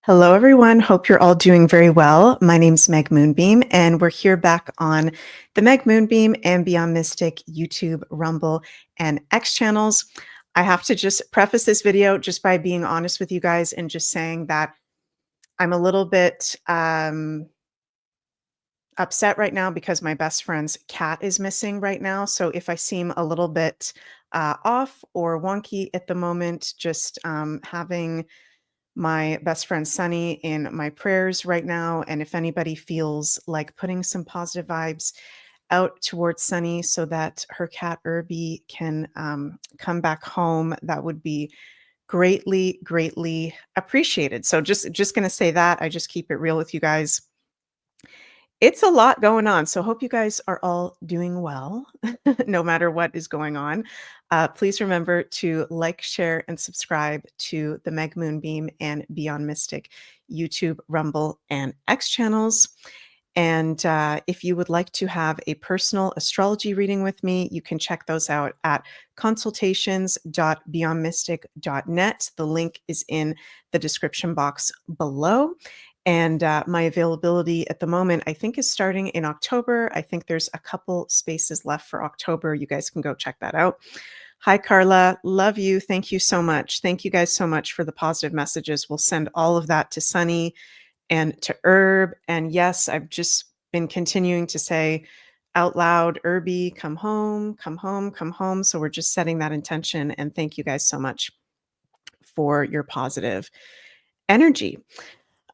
Hello, everyone. Hope you're all doing very well. My name's Meg Moonbeam, and we're here back on the Meg Moonbeam and Beyond Mystic YouTube, Rumble, and X channels. I have to just preface this video just by being honest with you guys and just saying that I'm a little bit upset right now because my best friend's cat is missing right now. So if I seem a little bit off or wonky at the moment, just having my best friend Sunny in my prayers right now. And if anybody feels like putting some positive vibes out towards Sunny so that her cat Irby can come back home, that would be greatly, greatly appreciated. So just going to say that. I just keep it real with you guys. It's a lot going on. So hope you guys are all doing well, no matter what is going on. Please remember to like, share, and subscribe to the Meg Moonbeam and Beyond Mystic YouTube, Rumble, and X channels. And if you would like to have a personal astrology reading with me, you can check those out at consultations.beyondmystic.net. The link is in the description box below. And my availability at the moment, I think, is starting in October. I think there's a couple spaces left for October. You guys can go check that out. Hi, Carla. Love you. Thank you so much. Thank you guys so much for the positive messages. We'll send all of that to Sunny and to Herb. And yes, I've just been continuing to say out loud, Irby, come home, come home, come home. So we're just setting that intention. And thank you guys so much for your positive energy.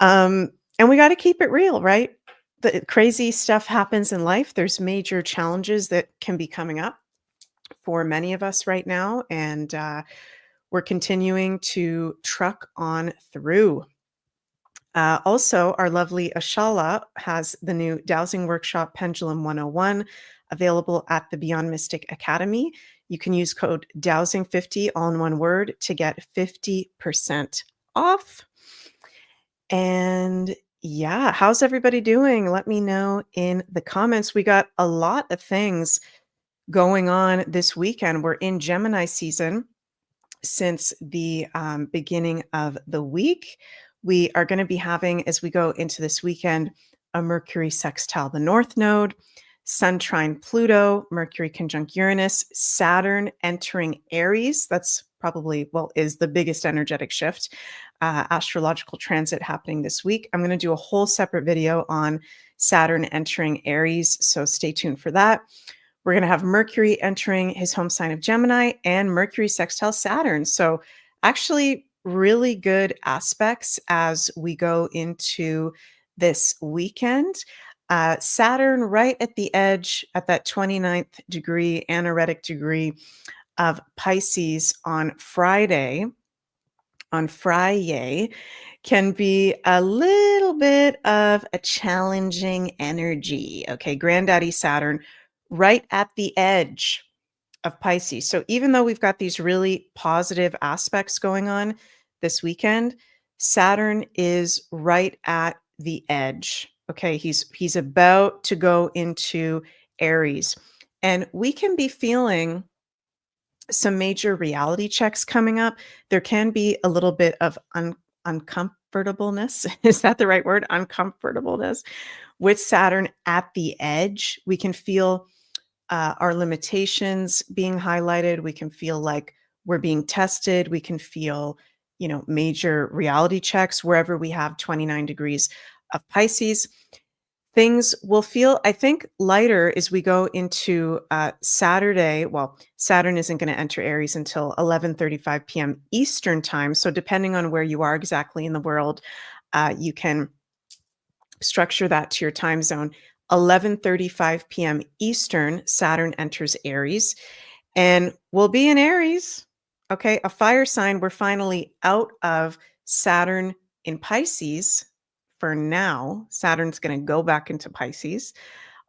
And we got to keep it real, right? The crazy stuff happens in life. There's major challenges that can be coming up for many of us right now. And we're continuing to truck on through. Also, our lovely Ashala has the new dowsing workshop, Pendulum 101, available at the Beyond Mystic Academy. You can use code dowsing50, all in one word, to get 50% off. And yeah, how's everybody doing? Let me know in the comments. We got a lot of things going on this weekend. We're in Gemini season since the beginning of the week. We are going to be having, as we go into this weekend, a Mercury sextile the North Node, Sun trine Pluto, Mercury conjunct Uranus, Saturn entering Aries. That's probably, well, is the biggest energetic shift. Astrological transit happening this week. I'm going to do a whole separate video on Saturn entering Aries, so stay tuned for that. We're going to have Mercury entering his home sign of Gemini and Mercury sextile Saturn. So actually really good aspects as we go into this weekend. Saturn right at the edge at that 29th degree, anaretic degree of Pisces on Friday can be a little bit of a challenging energy. Okay, Granddaddy Saturn right at the edge of Pisces. So even though we've got these really positive aspects going on this weekend, Saturn is right at the edge. Okay, he's about to go into Aries. And we can be feeling some major reality checks coming up. There can be a little bit of uncomfortableness. Is that the right word? Uncomfortableness with Saturn at the edge. We can feel our limitations being highlighted. We can feel like we're being tested. We can feel, major reality checks wherever we have 29 degrees of Pisces. Things will feel, I think, lighter as we go into Saturday. Well, Saturn isn't going to enter Aries until 11:35 p.m. Eastern time. So depending on where you are exactly in the world, you can structure that to your time zone. 11:35 p.m. Eastern, Saturn enters Aries, and we'll be in Aries. Okay, a fire sign. We're finally out of Saturn in Pisces. For now, Saturn's going to go back into Pisces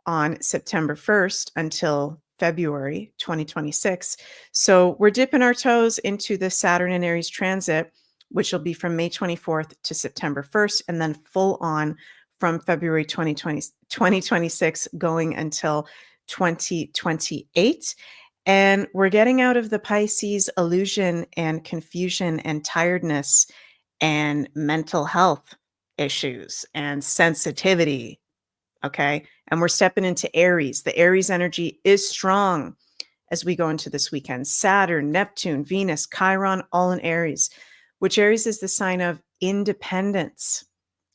on September 1st until February 2026. So we're dipping our toes into the Saturn and Aries transit, which will be from May 24th to September 1st, and then full on from February 2026 going until 2028. And we're getting out of the Pisces illusion and confusion and tiredness and mental health issues and sensitivity. Okay. And we're stepping into Aries. The Aries energy is strong as we go into this weekend. Saturn, Neptune, Venus, Chiron, all in Aries, which Aries is the sign of independence,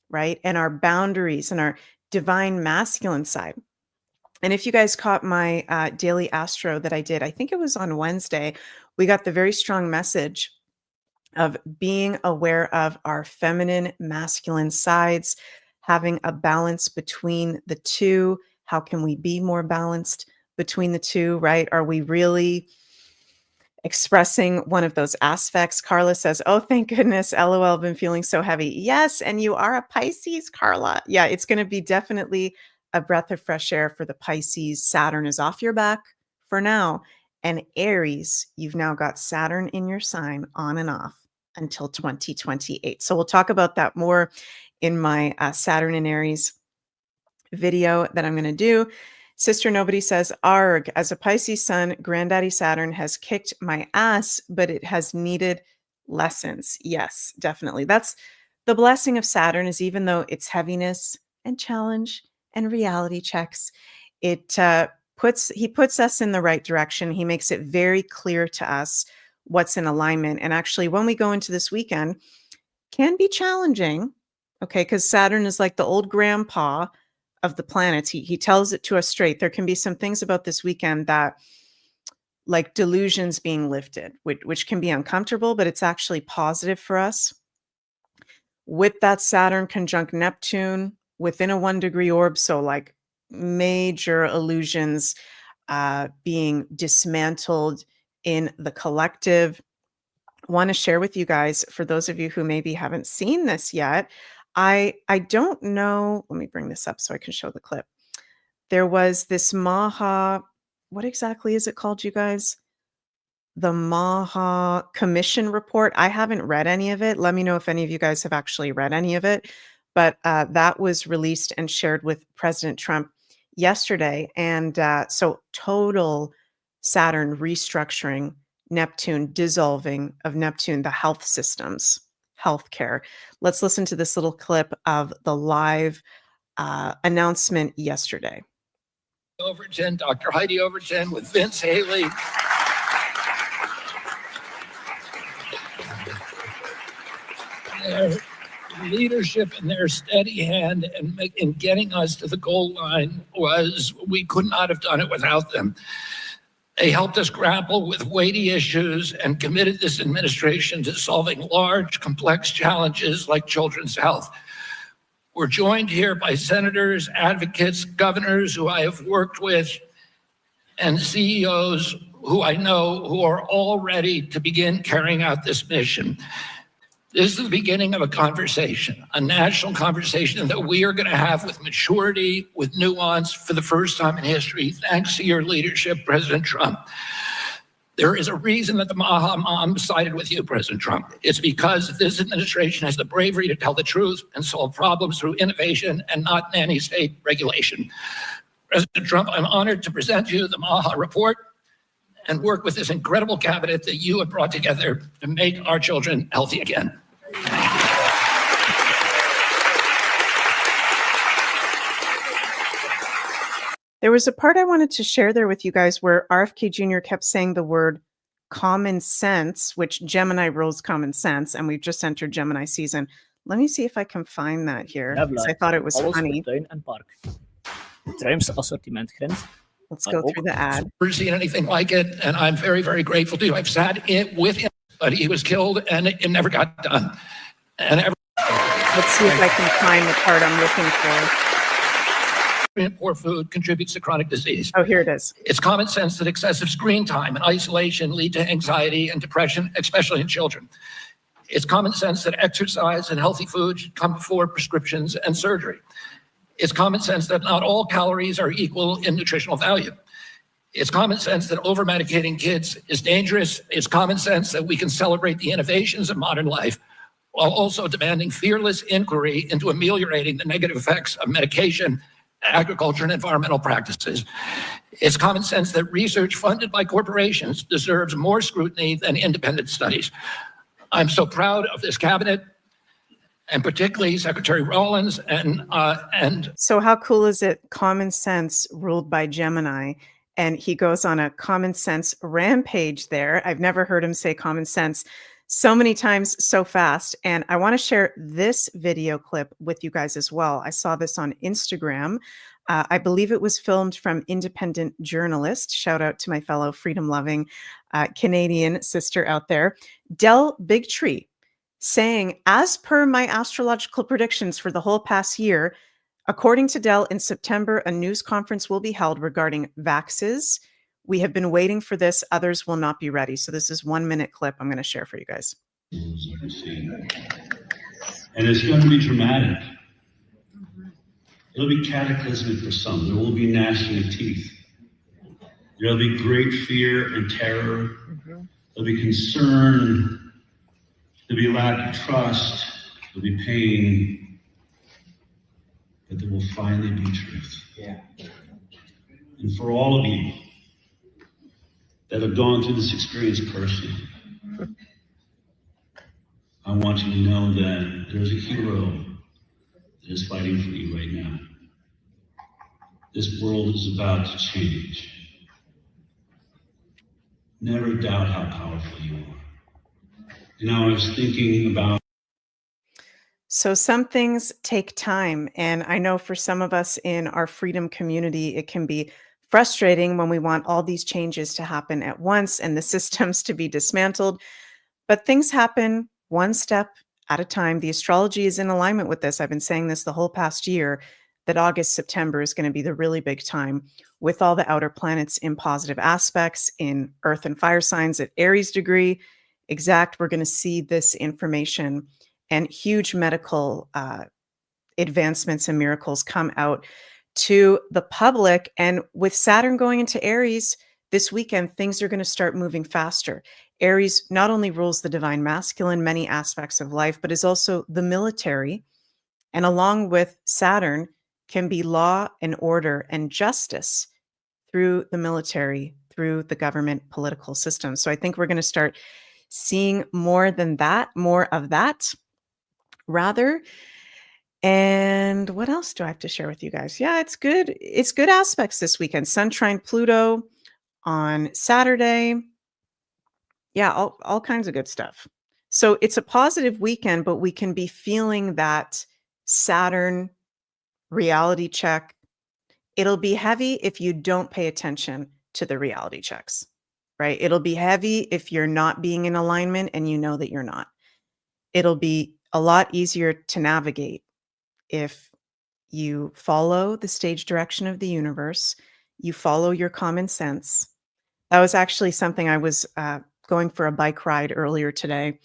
right? And our boundaries and our divine masculine side. And if you guys caught my daily astro that I did, I think it was on Wednesday, we got the very strong message of being aware of our feminine, masculine sides, having a balance between the two. How can we be more balanced between the two, right? Are we really expressing one of those aspects? Carla says, oh, thank goodness. LOL, been feeling so heavy. Yes. And you are a Pisces, Carla. Yeah, it's going to be definitely a breath of fresh air for the Pisces. Saturn is off your back for now. And Aries, you've now got Saturn in your sign on and off until 2028. So we'll talk about that more in my Saturn and Aries video that I'm going to do. Sister Nobody says, arg, as a Pisces sun, Granddaddy Saturn has kicked my ass, but it has needed lessons. Yes, definitely. That's the blessing of Saturn, is even though it's heaviness and challenge and reality checks, it he puts us in the right direction. He makes it very clear to us what's in alignment. And actually, when we go into this weekend, can be challenging, okay, because Saturn is like the old grandpa of the planets. He tells it to us straight. There can be some things about this weekend that, like delusions being lifted, which can be uncomfortable, but it's actually positive for us. With that Saturn conjunct Neptune within a 1-degree orb, so like major illusions being dismantled in the collective. Want to share with you guys, for those of you who maybe haven't seen this yet, I don't know. Let me bring this up so I can show the clip. There was this Maha, what exactly is it called, you guys? The Maha Commission report. I haven't read any of it. Let me know if any of you guys have actually read any of it. But that was released and shared with President Trump yesterday. And so total Saturn restructuring, Neptune dissolving of Neptune, the health systems, healthcare. Let's listen to this little clip of the live announcement yesterday. Overton, Dr. Heidi Overton with Vince Haley. Their leadership and their steady hand in getting us to the goal line we could not have done it without them. They helped us grapple with weighty issues and committed this administration to solving large, complex challenges like children's health. We're joined here by senators, advocates, governors who I have worked with, and CEOs who I know who are all ready to begin carrying out this mission. This is the beginning of a conversation, a national conversation that we are going to have with maturity, with nuance for the first time in history, thanks to your leadership, President Trump. There is a reason that the Maha Mom sided with you, President Trump. It's because this administration has the bravery to tell the truth and solve problems through innovation and not nanny-state regulation. President Trump, I'm honored to present you the Maha report and work with this incredible cabinet that you have brought together to make our children healthy again. There was a part I wanted to share there with you guys where RFK Jr. kept saying the word common sense, which Gemini rules common sense, and we've just entered Gemini season. Let me see if I can find that here, because I thought it was funny. Let's go through the ad. Never seen anything like it, and I'm very, very grateful to you. I've sat with him, but he was killed, and it never got done. Let's see if I can find the part I'm looking for. Poor food contributes to chronic disease. Oh, here it is. It's common sense that excessive screen time and isolation lead to anxiety and depression, especially in children. It's common sense that exercise and healthy food should come before prescriptions and surgery. It's common sense that not all calories are equal in nutritional value. It's common sense that over-medicating kids is dangerous. It's common sense that we can celebrate the innovations of modern life while also demanding fearless inquiry into ameliorating the negative effects of medication, agriculture, and environmental practices. It's common sense that research funded by corporations deserves more scrutiny than independent studies. I'm so proud of this cabinet. and particularly Secretary Rollins and So how cool is it? Common sense ruled by Gemini. And he goes on a common sense rampage there. I've never heard him say common sense so many times so fast. And I want to share this video clip with you guys as well. I saw this on Instagram. I believe it was filmed from independent journalist. Shout out to my fellow freedom-loving Canadian sister out there, Del Bigtree, saying, as per my astrological predictions for the whole past year, according to Dell, in September, a news conference will be held regarding vaxes. We have been waiting for this. Others will not be ready. So this is 1 minute clip I'm going to share for you guys. And it's going to be dramatic. It'll be cataclysmic for some. There will be gnashing of teeth. There'll be great fear and terror. There'll be concern. There'll be lack of trust. There'll be pain. But there will finally be truth. Yeah. And for all of you that have gone through this experience personally, I want you to know that there's a hero that is fighting for you right now. This world is about to change. Never doubt how powerful you are. You know, I was thinking about. So some things take time. And I know for some of us in our freedom community, it can be frustrating when we want all these changes to happen at once and the systems to be dismantled. But things happen one step at a time. The astrology is in alignment with this. I've been saying this the whole past year, that August, September is going to be the really big time with all the outer planets in positive aspects in earth and fire signs at Aries degree. Exact, we're going to see this information and huge medical advancements and miracles come out to the public. And with Saturn going into Aries this weekend, things are going to start moving faster. Aries not only rules the divine masculine, many aspects of life, but is also the military. And along with Saturn can be law and order and justice through the military, through the government political system. So I think we're going to start seeing more of that rather. And what else do I have to share with you guys? Yeah, it's good. It's good aspects this weekend. Sun trine Pluto on Saturday. Yeah, all kinds of good stuff. So it's a positive weekend, but we can be feeling that Saturn reality check. It'll be heavy if you don't pay attention to the reality checks, right? It'll be heavy if you're not being in alignment and you know that you're not. It'll be a lot easier to navigate if you follow the stage direction of the universe, you follow your common sense. That was actually something I was going for a bike ride earlier today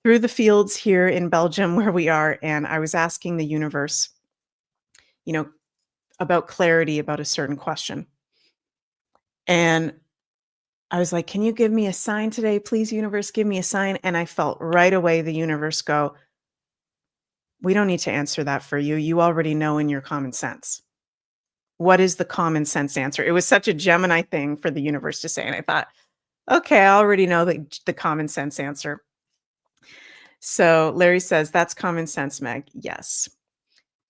through the fields here in Belgium where we are. And I was asking the universe, about clarity about a certain question. And I was like, can you give me a sign today? Please, universe, give me a sign. And I felt right away the universe go, we don't need to answer that for you. You already know in your common sense. What is the common sense answer? It was such a Gemini thing for the universe to say. And I thought, okay, I already know the common sense answer. So Larry says, that's common sense, Meg. Yes.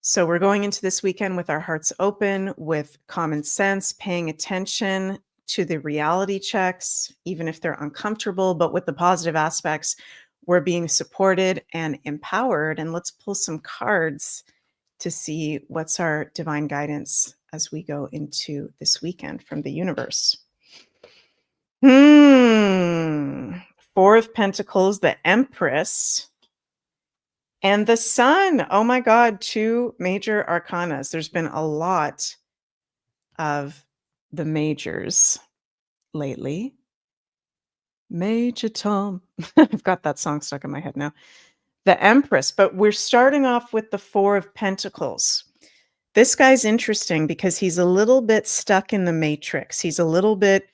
So we're going into this weekend with our hearts open, with common sense, paying attention to the reality checks, even if they're uncomfortable, but with the positive aspects, we're being supported and empowered. And let's pull some cards to see what's our divine guidance as we go into this weekend from the universe. Four of Pentacles, the Empress, and the Sun. Oh my God, two major arcanas. There's been a lot of the majors lately. Major Tom. I've got that song stuck in my head now. The Empress, but we're starting off with the Four of Pentacles. This guy's interesting because he's a little bit stuck in the matrix. He's a little bit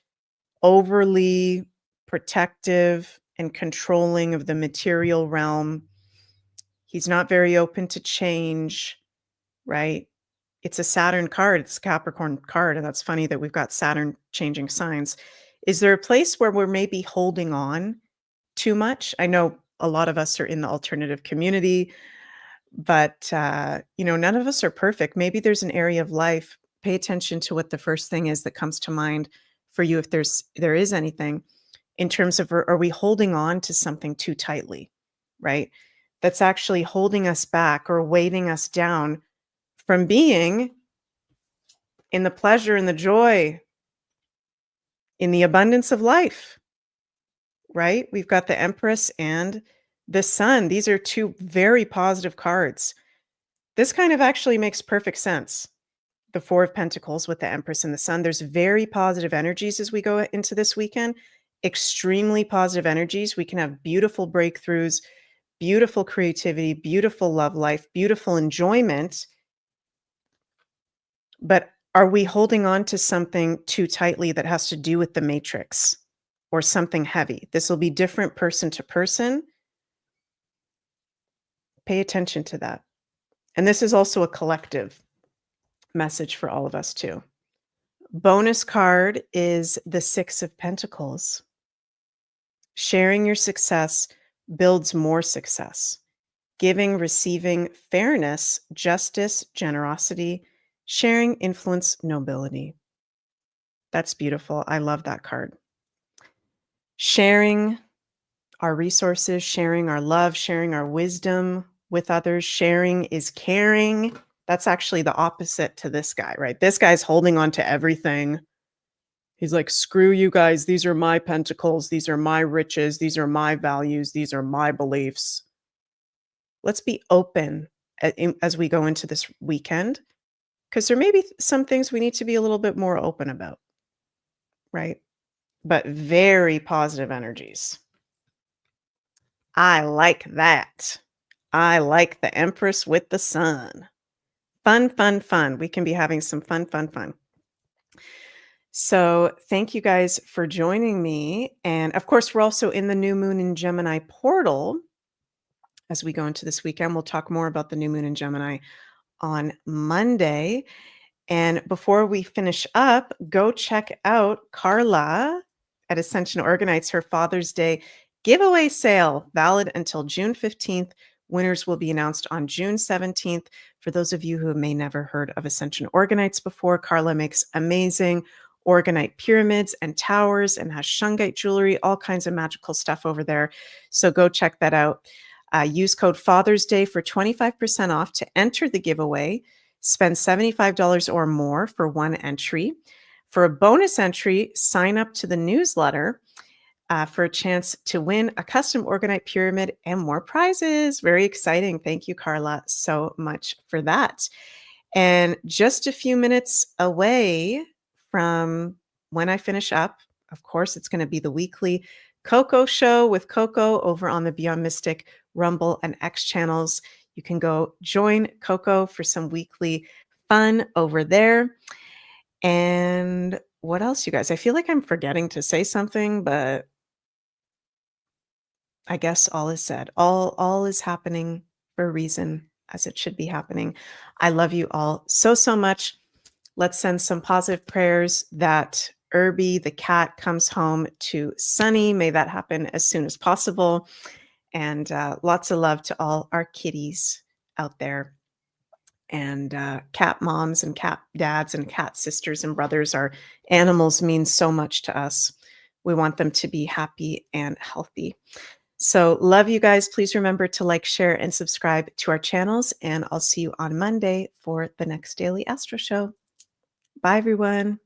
overly protective and controlling of the material realm. He's not very open to change, right? It's a Saturn card. It's a Capricorn card. And that's funny that we've got Saturn changing signs. Is there a place where we're maybe holding on too much? I know a lot of us are in the alternative community. But, none of us are perfect. Maybe there's an area of life. Pay attention to what the first thing is that comes to mind for you, if there is anything, in terms of, are we holding on to something too tightly, right? That's actually holding us back or weighting us down from being in the pleasure and the joy, in the abundance of life, right? We've got the Empress and the Sun. These are two very positive cards. This kind of actually makes perfect sense. The Four of Pentacles with the Empress and the Sun. There's very positive energies as we go into this weekend. Extremely positive energies. We can have beautiful breakthroughs, beautiful creativity, beautiful love life, beautiful enjoyment. But are we holding on to something too tightly that has to do with the matrix or something heavy? This will be different person to person. Pay attention to that. And this is also a collective message for all of us too. Bonus card is the Six of Pentacles. Sharing your success builds more success. Giving, receiving, fairness, justice, generosity, sharing, influence, nobility. That's beautiful. I love that card. Sharing our resources, sharing our love, sharing our wisdom with others. Sharing is caring. That's actually the opposite to this guy, right? This guy's holding on to everything. He's like, screw you guys. These are my pentacles. These are my riches. These are my values. These are my beliefs. Let's be open as we go into this weekend, because there may be some things we need to be a little bit more open about, right? But very positive energies. I like that. I like the Empress with the Sun. Fun, fun, fun. We can be having some fun, fun, fun. So thank you guys for joining me. And of course, we're also in the new moon in Gemini portal as we go into this weekend. We'll talk more about the new moon in Gemini on Monday. And before we finish up, go check out Carla at Ascension Orgonites, her Father's Day giveaway sale, valid until June 15th. Winners will be announced on June 17th. For those of you who may never heard of Ascension Orgonites before, Carla makes amazing Orgonite pyramids and towers and has shungite jewelry, all kinds of magical stuff over there. So go check that out. Use code Father's Day for 25% off to enter the giveaway. Spend $75 or more for one entry. For a bonus entry, sign up to the newsletter for a chance to win a custom Orgonite pyramid and more prizes. Very exciting. Thank you, Carla, so much for that. And just a few minutes away from when I finish up, of course, it's going to be the weekly Coco show with Coco over on the Beyond Mystic, Rumble, and X channels. You can go join Coco for some weekly fun over there. And what else, you guys? I feel like I'm forgetting to say something, but I guess all is said. All is happening for a reason, as it should be happening. I love you all so, so much. Let's send some positive prayers that Irby, the cat, comes home to Sunny. May that happen as soon as possible. And lots of love to all our kitties out there. And cat moms and cat dads and cat sisters and brothers. Our animals mean so much to us. We want them to be happy and healthy. So love you guys. Please remember to like, share, and subscribe to our channels. And I'll see you on Monday for the next Daily Astro Show. Bye, everyone.